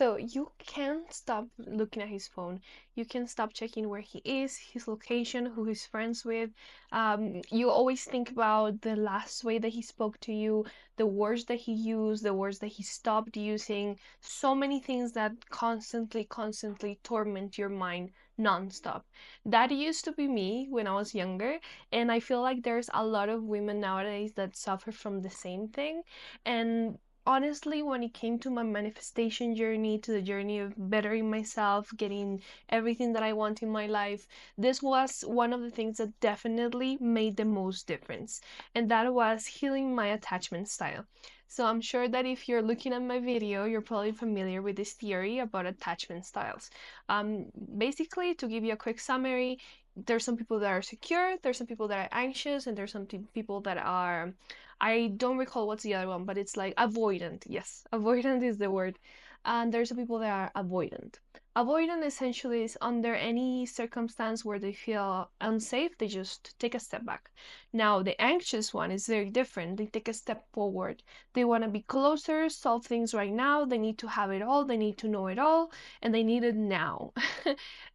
So you can't stop looking at his phone. You can't stop checking where he is, his location, who he's friends with. You always think about the last way that he spoke to you, the words that he used, the words that he stopped using. So many things that constantly torment your mind nonstop. That used to be me when I was younger, and I feel like there's a lot of women nowadays that suffer from the same thing. And honestly, when it came to my manifestation journey, to the journey of bettering myself, getting everything that I want in my life, this was one of the things that definitely made the most difference. And that was healing my attachment style. So I'm sure that if you're looking at my video, you're probably familiar with this theory about attachment styles. Basically, to give you a quick summary, there's some people that are secure, there's some people that are anxious, and there's some people that are, I don't recall what's the other one, but it's like avoidant. Yes, avoidant is the word. And there's some people that are avoidant. Avoidant essentially is under any circumstance where they feel unsafe, they just take a step back. Now, the anxious one is very different. They take a step forward. They want to be closer, solve things right now. They need to have it all, they need to know it all, and they need it now.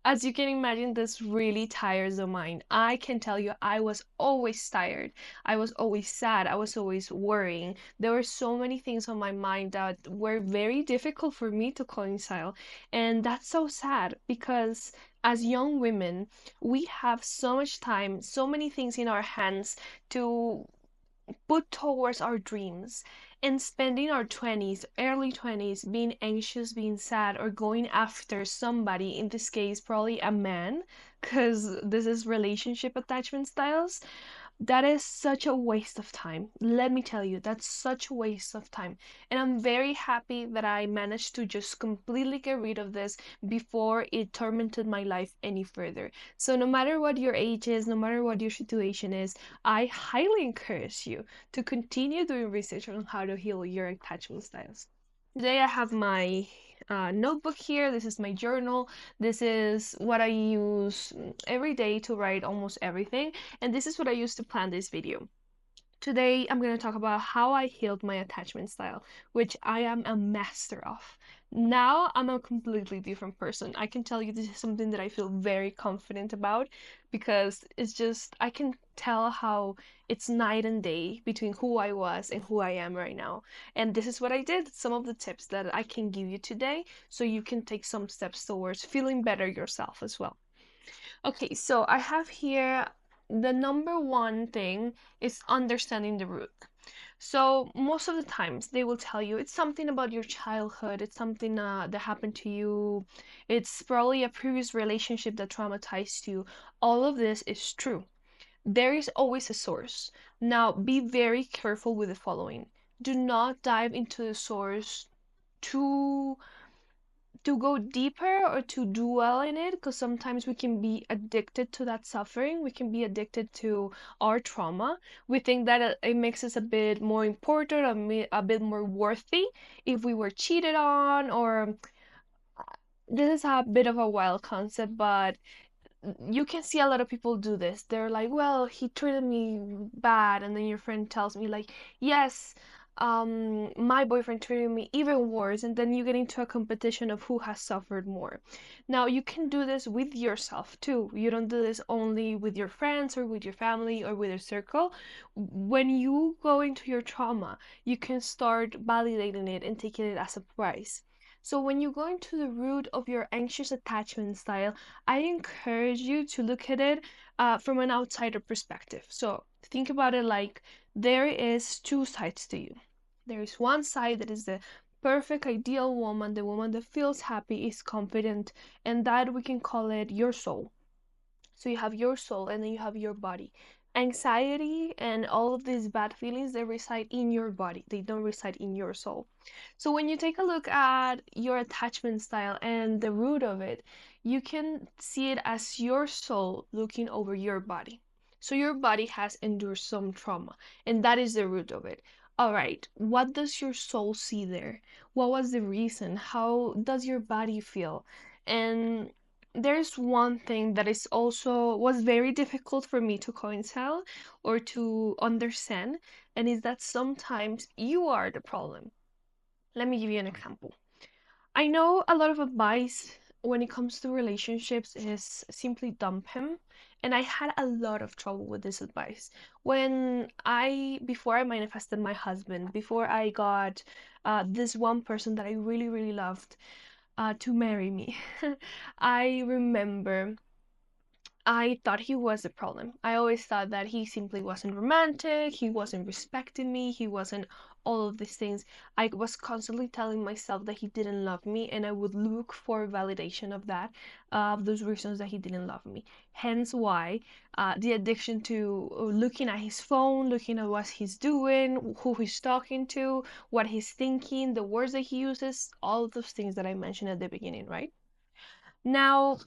As you can imagine, this really tires the mind. I can tell you, I was always tired. I was always sad. I was always worrying. There were so many things on my mind that were very difficult for me to coincide. And that's so sad because as young women, we have so much time, so many things in our hands to put towards our dreams. And spending our 20s, early 20s, being anxious, being sad, or going after somebody, in this case, probably a man, because this is relationship attachment styles, that is such a waste of time. Let me tell you, that's such a waste of time. And I'm very happy that I managed to just completely get rid of this before it tormented my life any further. So, no matter what your age is, no matter what your situation is, I highly encourage you to continue doing research on how to heal your attachment styles. Today I have my notebook here. This is my journal. This is what I use every day to write almost everything. And this is what I use to plan this video. Today, I'm going to talk about how I healed my attachment style, which I am a master of. Now, I'm a completely different person. I can tell you this is something that I feel very confident about because it's just, I can tell how it's night and day between who I was and who I am right now. And this is what I did, some of the tips that I can give you today so you can take some steps towards feeling better yourself as well. Okay, so I have here the number one thing is understanding the root. So most of the times they will tell you it's something about your childhood, it's something that happened to you, it's probably a previous relationship that traumatized you. All of this is true. There is always a source. Now, be very careful with the following. Do not dive into the source too to go deeper or to dwell in it because sometimes we can be addicted to that suffering. We can be addicted to our trauma. We think that it makes us a bit more important, a bit more worthy if we were cheated on, or this is a bit of a wild concept, but you can see a lot of people do this. They're like, well, he treated me bad, and then your friend tells me like, yes, my boyfriend treated me even worse, and then you get into a competition of who has suffered more. Now, you can do this with yourself too. You don't do this only with your friends or with your family or with your circle. When you go into your trauma, you can start validating it and taking it as a prize. So when you go into the root of your anxious attachment style, I encourage you to look at it from an outsider perspective. So think about it like there is two sides to you. There is one side that is the perfect ideal woman, the woman that feels happy, is confident, and that we can call it your soul. So you have your soul and then you have your body. Anxiety and all of these bad feelings, they reside in your body. They don't reside in your soul. So when you take a look at your attachment style and the root of it, you can see it as your soul looking over your body. So your body has endured some trauma, and that is the root of it. All right, what does your soul see there? What was the reason? How does your body feel? And there's one thing that is also was very difficult for me to coincide or to understand, and is that sometimes you are the problem. Let me give you an example. I know a lot of advice when it comes to relationships is simply dump him. And I had a lot of trouble with this advice. Before I manifested my husband, before I got this one person that I really, really loved to marry me, I remember I thought he was a problem. I always thought that he simply wasn't romantic, he wasn't respecting me, he wasn't all of these things. I was constantly telling myself that he didn't love me, and I would look for validation of that, of those reasons that he didn't love me. Hence why the addiction to looking at his phone, looking at what he's doing, who he's talking to, what he's thinking, the words that he uses, all of those things that I mentioned at the beginning, right? Now,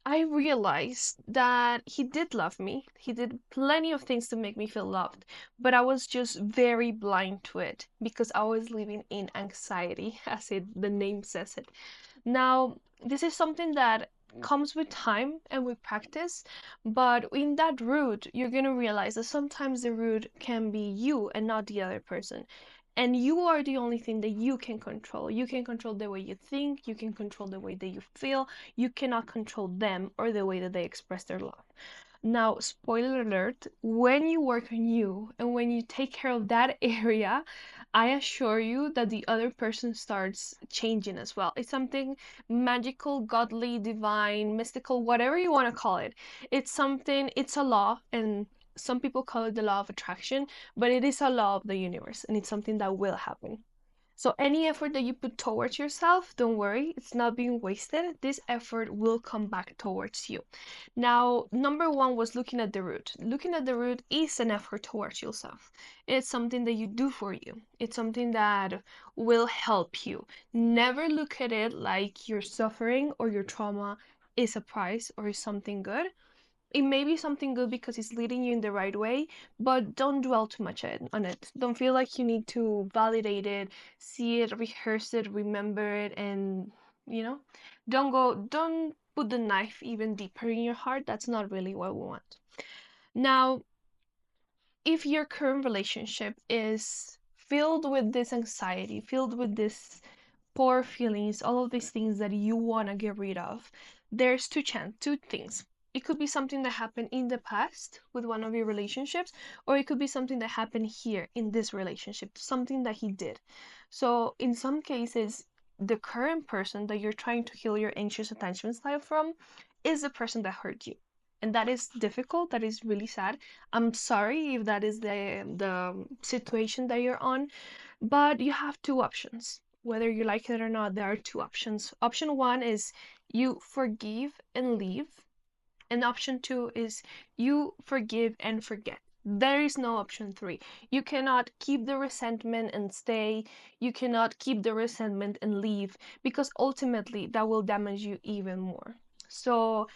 I realized that he did love me. He did plenty of things to make me feel loved, but I was just very blind to it because I was living in anxiety, as the name says it. Now, this is something that comes with time and with practice, but in that route, you're going to realize that sometimes the route can be you and not the other person. And you are the only thing that you can control. You can control the way you think, you can control the way that you feel. You cannot control them or the way that they express their love. Now, spoiler alert, when you work on you and when you take care of that area, I assure you that the other person starts changing as well. It's something magical, godly, divine, mystical, whatever you want to call it. It's something, it's a law, and some people call it the law of attraction, but it is a law of the universe, and it's something that will happen. So any effort that you put towards yourself, don't worry, it's not being wasted. This effort will come back towards you. Now, number one was looking at the root. Looking at the root is an effort towards yourself. It's something that you do for you. It's something that will help you. Never look at it like your suffering or your trauma is a prize or is something good. It may be something good because it's leading you in the right way, but don't dwell too much on it. Don't feel like you need to validate it, see it, rehearse it, remember it, and you know, don't put the knife even deeper in your heart. That's not really what we want. Now, if your current relationship is filled with this anxiety, filled with this poor feelings, all of these things that you want to get rid of, there's two things. It could be something that happened in the past with one of your relationships, or it could be something that happened here in this relationship, something that he did. So, in some cases, the current person that you're trying to heal your anxious attachment style from is the person that hurt you. And that is difficult, that is really sad. I'm sorry if that is the situation that you're on, but you have two options. Whether you like it or not, there are two options. Option one is you forgive and leave, and option two is you forgive and forget. There is no option three. You cannot keep the resentment and stay. You cannot keep the resentment and leave because ultimately that will damage you even more. So,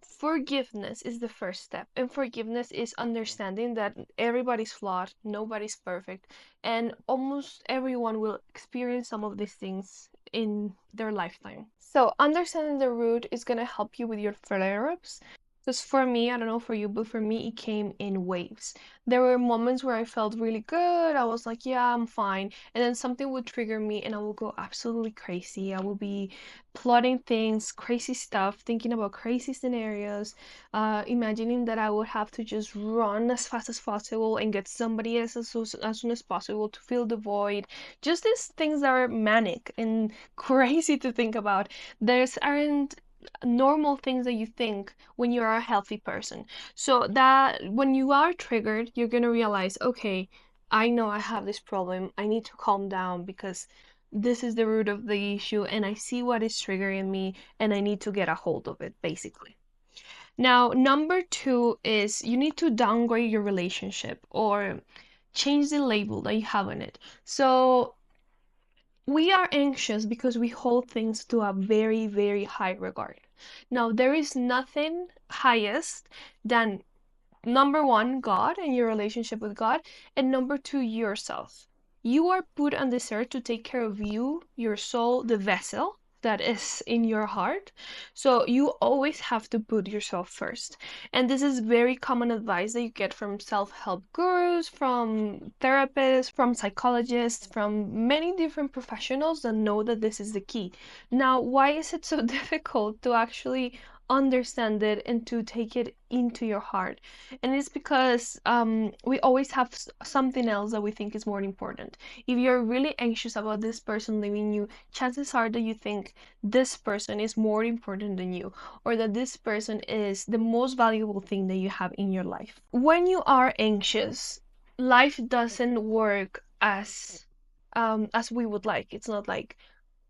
forgiveness is the first step, and forgiveness is understanding that everybody's flawed, nobody's perfect, and almost everyone will experience some of these things in their lifetime. So, understanding the root is going to help you with your flare ups. Because for me, I don't know for you, but for me, it came in waves. There were moments where I felt really good. I was like, yeah, I'm fine. And then something would trigger me and I will go absolutely crazy. I will be plotting things, crazy stuff, thinking about crazy scenarios, imagining that I would have to just run as fast as possible and get somebody else as soon as possible to fill the void. Just these things that are manic and crazy to think about. There's aren't normal things that you think when you are a healthy person. So that when you are triggered, you're going to realize, okay, I know I have this problem. I need to calm down because this is the root of the issue and I see what is triggering me and I need to get a hold of it, basically. Now, number two is you need to downgrade your relationship or change the label that you have on it. So, we are anxious because we hold things to a very, very high regard. Now, there is nothing highest than number one, God and your relationship with God, and number two, yourself. You are put on this earth to take care of you, your soul, the vessel, that is in your heart. So you always have to put yourself first. And this is very common advice that you get from self-help gurus, from therapists, from psychologists, from many different professionals that know that this is the key. Now, why is it so difficult to actually understand it and to take it into your heart? And it's because we always have something else that we think is more important. If you're really anxious about this person leaving you, chances are that you think this person is more important than you, or that this person is the most valuable thing that you have in your life. When you are anxious, life doesn't work as we would like. It's not like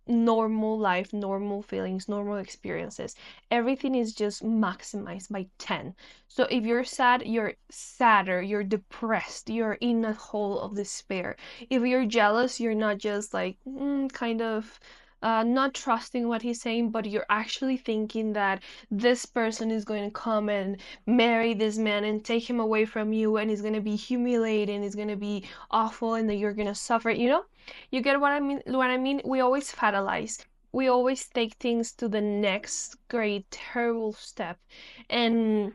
normal life, normal feelings, normal experiences. Everything is just maximized by 10. So if you're sad, you're sadder, you're depressed, you're in a hole of despair. If you're jealous, you're not just like kind of not trusting what he's saying, but you're actually thinking that this person is going to come and marry this man and take him away from you, and he's going to be humiliated and he's going to be awful, and that you're going to suffer, you know? You get what I mean? What I mean? We always fatalize. We always take things to the next great terrible step. And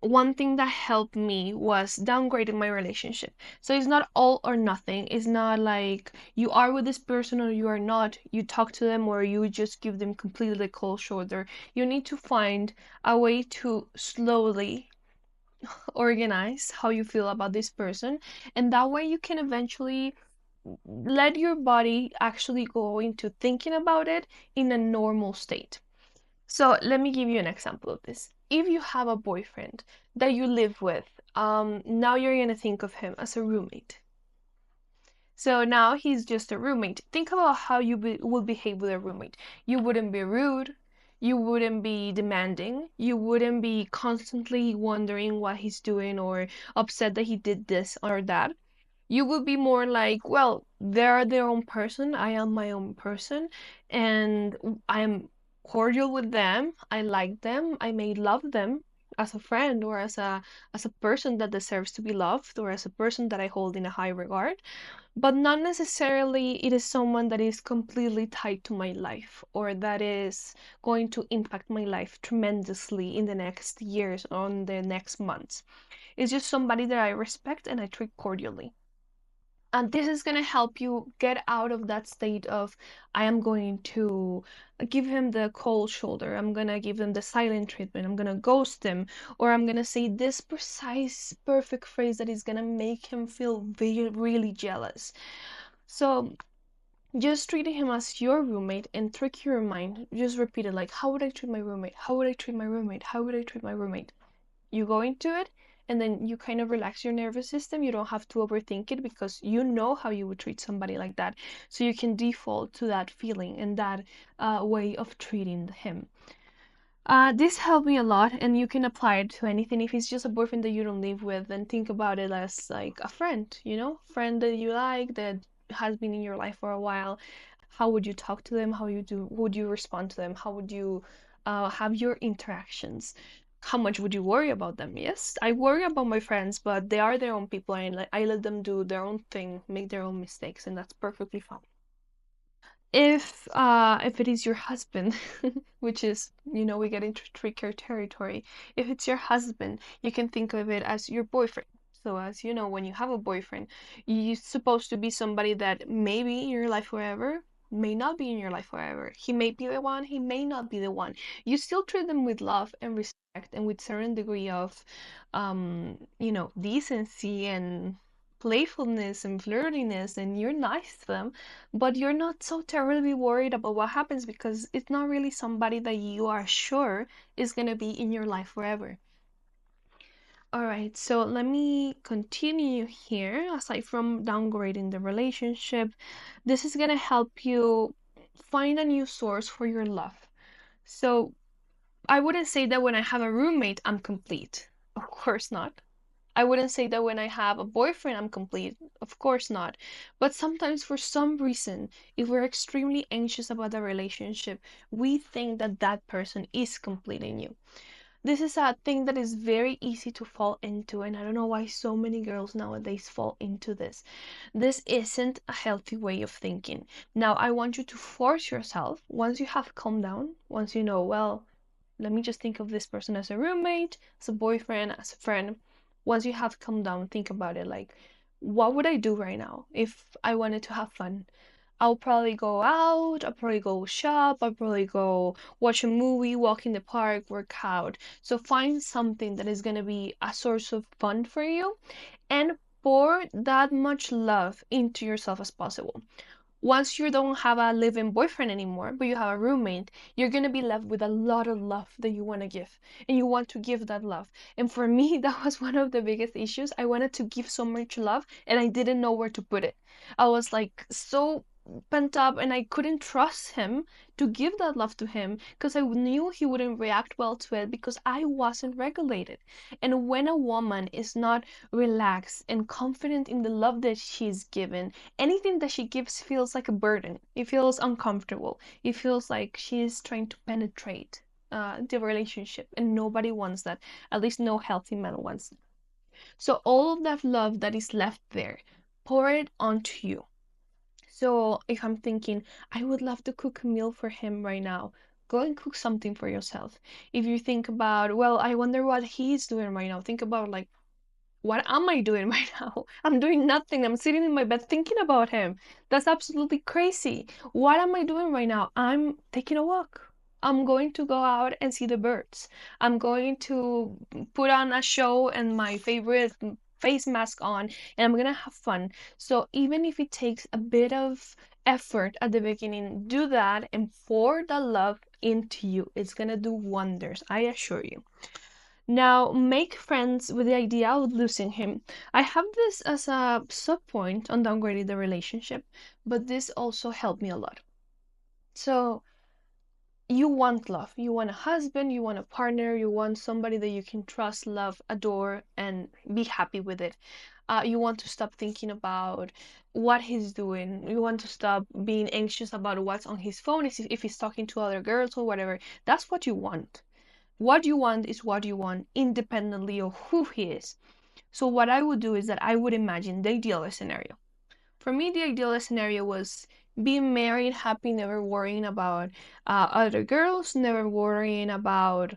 one thing that helped me was downgrading my relationship. So it's not all or nothing. It's not like you are with this person or you are not. You talk to them or you just give them completely the cold shoulder. You need to find a way to slowly organize how you feel about this person, and that way you can eventually let your body actually go into thinking about it in a normal state. So let me give you an example of this. If you have a boyfriend that you live with, now you're gonna think of him as a roommate. So now he's just a roommate. Think about how you would behave with a roommate. You wouldn't be rude. You wouldn't be demanding. You wouldn't be constantly wondering what he's doing or upset that he did this or that. You would be more like, well, they're their own person, I am my own person, and I am cordial with them. I like them. I may love them as a friend or as a person that deserves to be loved or as a person that I hold in a high regard, but not necessarily it is someone that is completely tied to my life or that is going to impact my life tremendously in the next years or in the next months. It's just somebody that I respect and I treat cordially. And this is going to help you get out of that state of, I am going to give him the cold shoulder, I'm going to give them the silent treatment, I'm going to ghost him, or I'm going to say this precise, perfect phrase that is going to make him feel really jealous. So just treating him as your roommate and trick your mind. Just repeat it like, how would I treat my roommate? How would I treat my roommate? How would I treat my roommate? You go into it and then you kind of relax your nervous system. You don't have to overthink it because you know how you would treat somebody like that. So you can default to that feeling and that way of treating him. This helped me a lot, and you can apply it to anything. If it's just a boyfriend that you don't live with, then think about it as like a friend, friend that you like, that has been in your life for a while. How would you talk to them? Would you respond to them? How would you have your interactions? How much would you worry about them? Yes, I worry about my friends, but they are their own people, and I let them do their own thing, make their own mistakes, and that's perfectly fine. If it is your husband, which is, we get into trickier territory. If it's your husband, you can think of it as your boyfriend. So as you know, when you have a boyfriend, you're supposed to be somebody that may be in your life forever, may not be in your life forever. He may be the one, he may not be the one. You still treat them with love and respect and with certain degree of decency and playfulness and flirtiness, and you're nice to them, but you're not so terribly worried about what happens because it's not really somebody that you are sure is going to be in your life forever. All right, so let me continue here. Aside from downgrading the relationship, this is going to help you find a new source for your love. So I wouldn't say that when I have a roommate, I'm complete. Of course not. I wouldn't say that when I have a boyfriend, I'm complete. Of course not. But sometimes, for some reason, if we're extremely anxious about a relationship, we think that that person is complete in you. This is a thing that is very easy to fall into, and I don't know why so many girls nowadays fall into this. This isn't a healthy way of thinking. Now, I want you to force yourself, once you have calmed down, once you know, well, let me just think of this person as a roommate, as a boyfriend, as a friend. Once you have calmed down, think about it like, what would I do right now if I wanted to have fun? I'll probably go out, I'll probably go shop, I'll probably go watch a movie, walk in the park, work out. So find something that is going to be a source of fun for you and pour that much love into yourself as possible. Once you don't have a living boyfriend anymore, but you have a roommate, you're going to be left with a lot of love that you want to give. And you want to give that love. And for me, that was one of the biggest issues. I wanted to give so much love and I didn't know where to put it. I was like so pent up and I couldn't trust him to give that love to him because I knew he wouldn't react well to it because I wasn't regulated. And when a woman is not relaxed and confident in the love that she's given, anything that she gives feels like a burden. It feels uncomfortable. It feels like she's trying to penetrate the relationship, and nobody wants that. At least no healthy man wants that. So all of that love that is left there, pour it onto you. So if I'm thinking, I would love to cook a meal for him right now, go and cook something for yourself. If you think about, well, I wonder what he's doing right now, think about like, what am I doing right now? I'm doing nothing. I'm sitting in my bed thinking about him. That's absolutely crazy. What am I doing right now? I'm taking a walk. I'm going to go out and see the birds. I'm going to put on a show and my favorite face mask on, and I'm gonna have fun. So even if it takes a bit of effort at the beginning, do that and pour the love into you. It's gonna do wonders, I assure you. Now, make friends with the idea of losing him. I have this as a sub point on downgrading the relationship, but this also helped me a lot. So, you want love. You want a husband, you want a partner, you want somebody that you can trust, love, adore, and be happy with it. You want to stop thinking about what he's doing. You want to stop being anxious about what's on his phone, if he's talking to other girls or whatever. That's what you want. What you want is what you want, independently of who he is. So, what I would do is that I would imagine the ideal scenario. For me, the ideal scenario was being married, happy, never worrying about other girls, never worrying about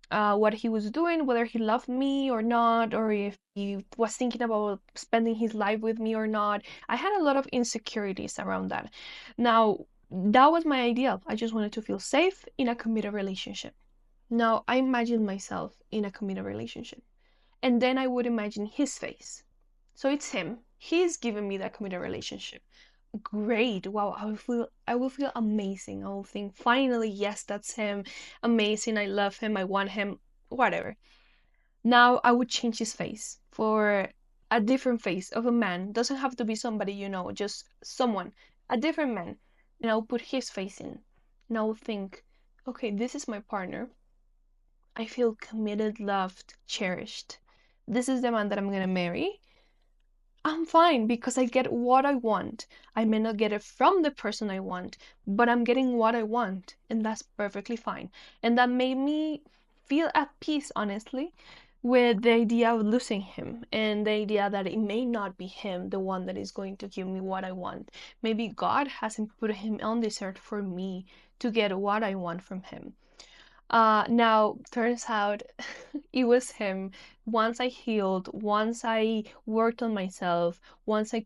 what he was doing, whether he loved me or not, or if he was thinking about spending his life with me or not. I had a lot of insecurities around that. Now, that was my ideal. I just wanted to feel safe in a committed relationship. Now, I imagine myself in a committed relationship. And then I would imagine his face. So it's him. He's giving me that committed relationship. Great. Wow, I will feel amazing. I will think, finally, yes, that's him. Amazing. I love him. I want him. Whatever. Now I would change his face for a different face of a man. Doesn't have to be somebody you know, just someone, a different man. And I'll put his face in. And I'll think, okay, this is my partner. I feel committed, loved, cherished. This is the man that I'm gonna marry. I'm fine because I get what I want. I may not get it from the person I want, but I'm getting what I want, and that's perfectly fine. And that made me feel at peace, honestly, with the idea of losing him and the idea that it may not be him, the one that is going to give me what I want. Maybe God hasn't put him on this earth for me to get what I want from him. Now turns out it was him. Once I healed, once I worked on myself, once I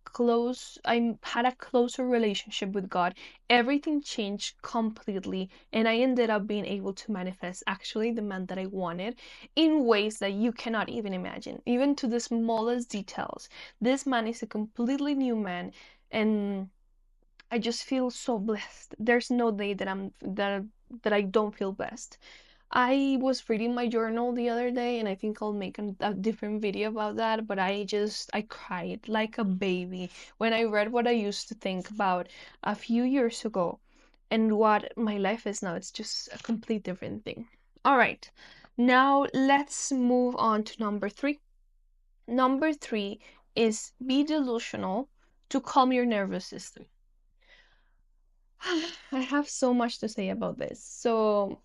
had a closer relationship with God, everything changed completely, and I ended up being able to manifest actually the man that I wanted in ways that you cannot even imagine, even to the smallest details. This man is a completely new man, and I just feel so blessed. There's no day that I don't feel blessed. I was reading my journal the other day, and I think I'll make a different video about that, but I cried like a baby when I read what I used to think about a few years ago and what my life is now. It's just a complete different thing. All right, now let's move on to number three. Number three is be delusional to calm your nervous system. I have so much to say about this. So,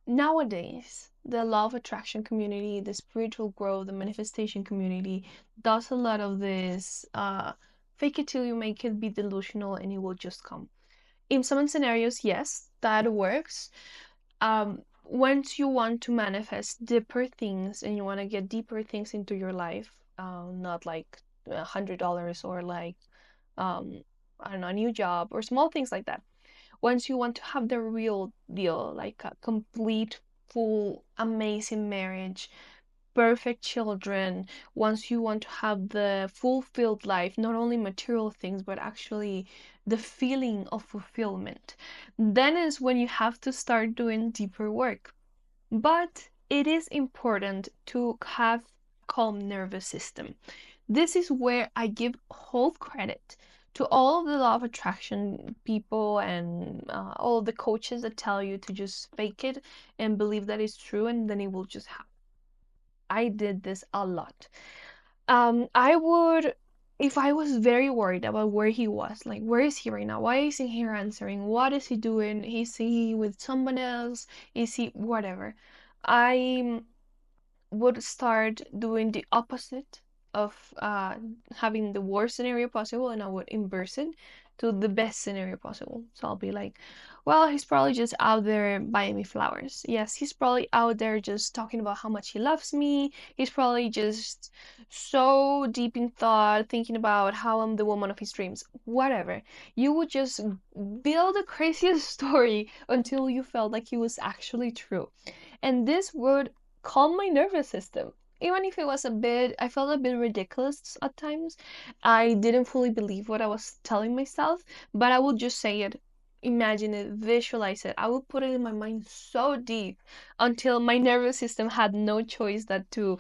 nowadays, the law of attraction community, the spiritual growth, the manifestation community does a lot of this fake it till you make it, be delusional, and it will just come. In some scenarios, yes, that works. Once you want to manifest deeper things and you want to get deeper things into your life, not like $100 or like um, I don't know, a new job or small things like that. Once you want to have the real deal, like a complete, full, amazing marriage, perfect children, once you want to have the fulfilled life, not only material things, but actually the feeling of fulfillment, then is when you have to start doing deeper work. But it is important to have calm nervous system. This is where I give whole credit to all of the law of attraction people and all the coaches that tell you to just fake it and believe that it's true and then it will just happen. I did this a lot. I would, if I was very worried about where he was, like where is he right now? Why isn't he answering? What is he doing? Is he with someone else? Is he whatever? I would start doing the opposite of having the worst scenario possible, and I would inverse it to the best scenario possible. So I'll be like, well, he's probably just out there buying me flowers. Yes, he's probably out there just talking about how much he loves me. He's probably just so deep in thought, thinking about how I'm the woman of his dreams. Whatever. You would just build the craziest story until you felt like it was actually true. And this would calm my nervous system. Even if it was a bit, I felt a bit ridiculous at times. I didn't fully believe what I was telling myself, but I would just say it, imagine it, visualize it. I would put it in my mind so deep until my nervous system had no choice that to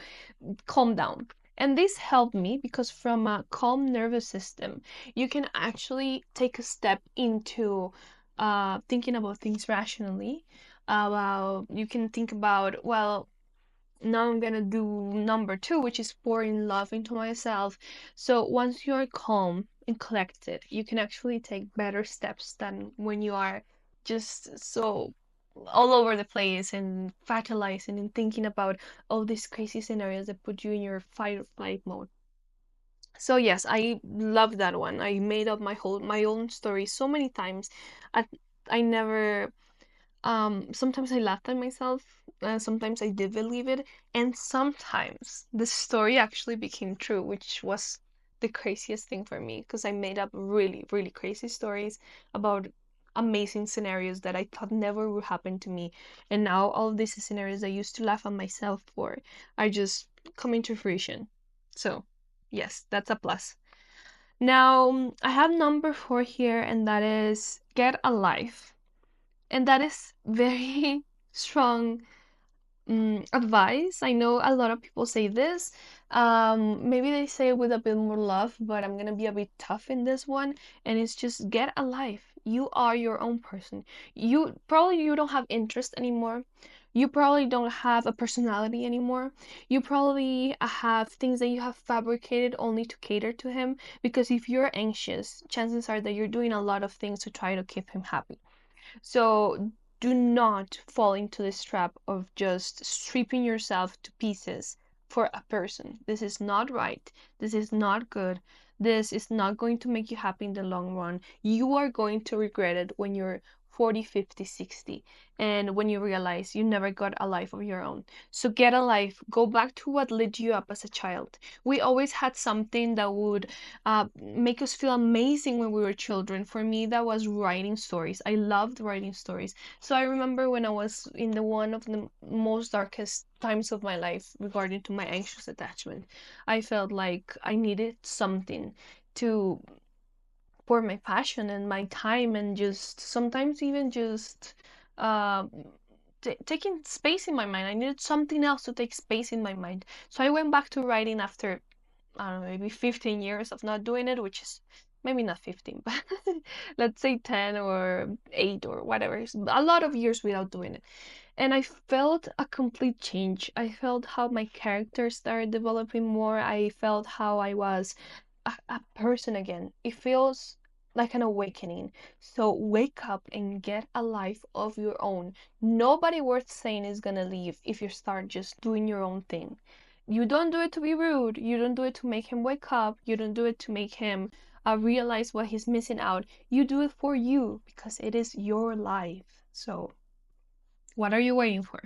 calm down. And this helped me because from a calm nervous system, you can actually take a step into thinking about things rationally. You can think about, well, now I'm gonna do number two, which is pouring love into myself. So once you're calm and collected, you can actually take better steps than when you are just so all over the place and fatalizing and thinking about all these crazy scenarios that put you in your fight or flight mode. So yes, I love that one. I made up my own story so many times. I I never sometimes I laughed at myself, sometimes I did believe it, and sometimes the story actually became true, which was the craziest thing for me because I made up really, really crazy stories about amazing scenarios that I thought never would happen to me. And now all of these scenarios I used to laugh at myself for are just coming to fruition. So, yes, that's a plus. Now, I have number four here, and that is get a life. And that is very strong advice. I know a lot of people say this. Maybe they say it with a bit more love, but I'm gonna be a bit tough in this one. And it's just get a life. You are your own person. You don't have interest anymore. You probably don't have a personality anymore. You probably have things that you have fabricated only to cater to him. Because if you're anxious, chances are that you're doing a lot of things to try to keep him happy. So do not fall into this trap of just stripping yourself to pieces for a person. This is not right. This is not good. This is not going to make you happy in the long run. You are going to regret it when you're 40, 50, 60, and when you realize you never got a life of your own. So get a life. Go back to what lit you up as a child. We always had something that would make us feel amazing when we were children. For me, that was writing stories. I loved writing stories. So I remember when I was in the one of the most darkest times of my life regarding to my anxious attachment, I felt like I needed something to pour my passion and my time and just sometimes even just uh, taking space in my mind. I needed something else to take space in my mind. So I went back to writing after I don't know, maybe 15 years of not doing it, which is maybe not 15, but let's say 10 or 8 or whatever. It's a lot of years without doing it. And I felt a complete change. I felt how my character started developing more. I felt how I was a person again. It feels like an awakening. So wake up and get a life of your own. Nobody worth saying is gonna leave if you start just doing your own thing. You don't do it to be rude. You don't do it to make him wake up. You don't do it to make him realize what he's missing out. You do it for you because it is your life. So, what are you waiting for?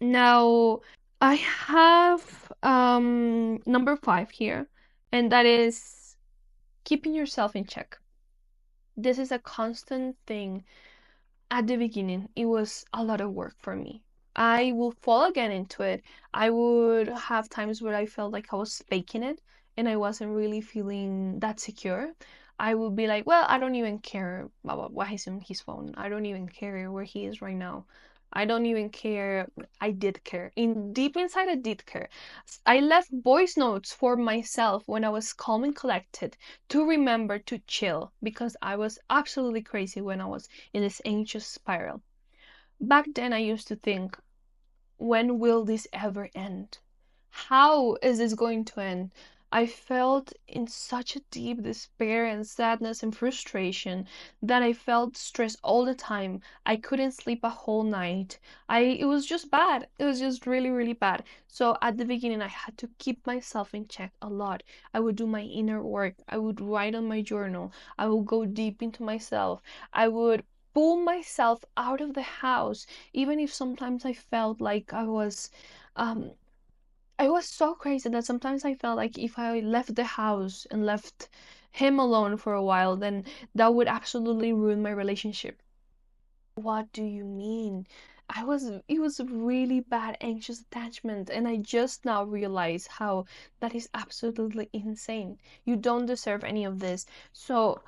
Now, I have number 5 here, and that is keeping yourself in check. This is a constant thing. At the beginning, it was a lot of work for me. I will fall again into it. I would have times where I felt like I was faking it and I wasn't really feeling that secure. I would be like, well, I don't even care about what he's on his phone. I don't even care where he is right now. I don't even care. I did care. Deep inside, I did care. I left voice notes for myself when I was calm and collected to remember to chill because I was absolutely crazy when I was in this anxious spiral. Back then, I used to think, when will this ever end? How is this going to end? I felt in such a deep despair and sadness and frustration that I felt stressed all the time. I couldn't sleep a whole night. It was just bad. It was just really, really bad. So at the beginning, I had to keep myself in check a lot. I would do my inner work. I would write on my journal. I would go deep into myself. I would pull myself out of the house, even if sometimes I felt like um I was so crazy that sometimes I felt like if I left the house and left him alone for a while, then that would absolutely ruin my relationship. What do you mean? It was a really bad anxious attachment, and I just now realize how that is absolutely insane. You don't deserve any of this. So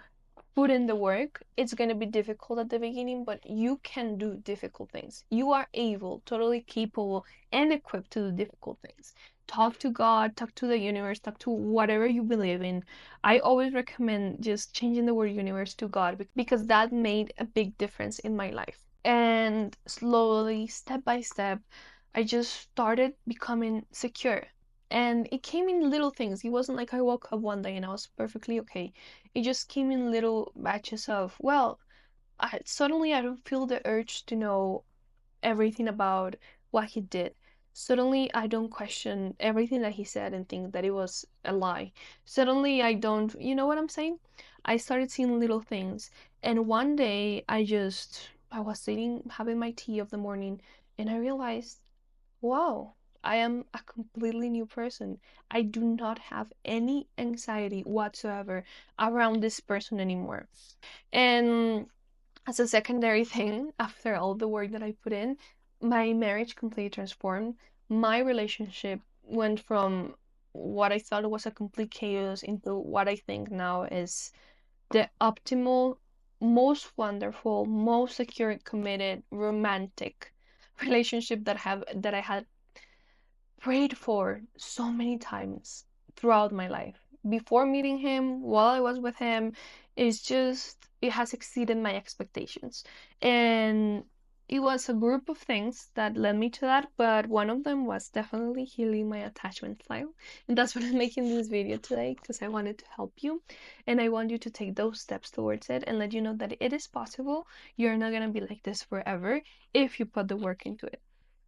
put in the work. It's going to be difficult at the beginning, but you can do difficult things. You are able, totally capable, and equipped to do difficult things. Talk to God, talk to the universe, talk to whatever you believe in. I always recommend just changing the word universe to God because that made a big difference in my life. And slowly, step by step, I just started becoming secure. And it came in little things. It wasn't like I woke up one day and I was perfectly okay. It just came in little batches of, well, suddenly I don't feel the urge to know everything about what he did. Suddenly I don't question everything that he said and think that it was a lie. Suddenly I don't, you know what I'm saying? I started seeing little things. And one day I was sitting having my tea of the morning and I realized, wow, I am a completely new person. I do not have any anxiety whatsoever around this person anymore. And as a secondary thing, after all the work that I put in, my marriage completely transformed. My relationship went from what I thought was a complete chaos into what I think now is the optimal, most wonderful, most secure, committed, romantic relationship that I had prayed for so many times throughout my life. Before meeting him, while I was with him, it has exceeded my expectations. And it was a group of things that led me to that, but one of them was definitely healing my attachment style. And that's what I'm making this video today because I wanted to help you and I want you to take those steps towards it and let you know that it is possible. You're not gonna be like this forever if you put the work into it.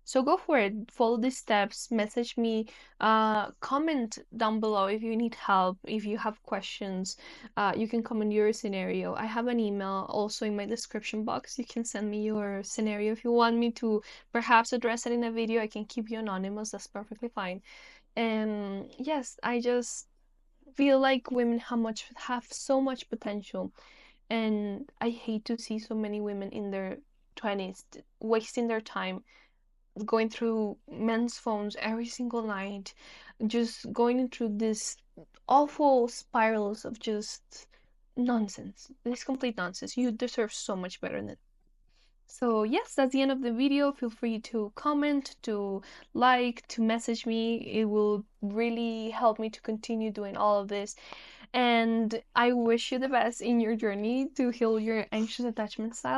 So go for it. Follow these steps. Message me. Comment down below if you need help, if you have questions. You can comment your scenario. I have an email also in my description box. You can send me your scenario if you want me to perhaps address it in a video. I can keep you anonymous. That's perfectly fine. And yes, I just feel like women have so much potential, and I hate to see so many women in their 20s wasting their time going through men's phones every single night, just going through this awful spirals of just nonsense. This complete nonsense. You deserve so much better than it. So yes, that's the end of the video. Feel free to comment, to like, to message me. It will really help me to continue doing all of this. And I wish you the best in your journey to heal your anxious attachment style.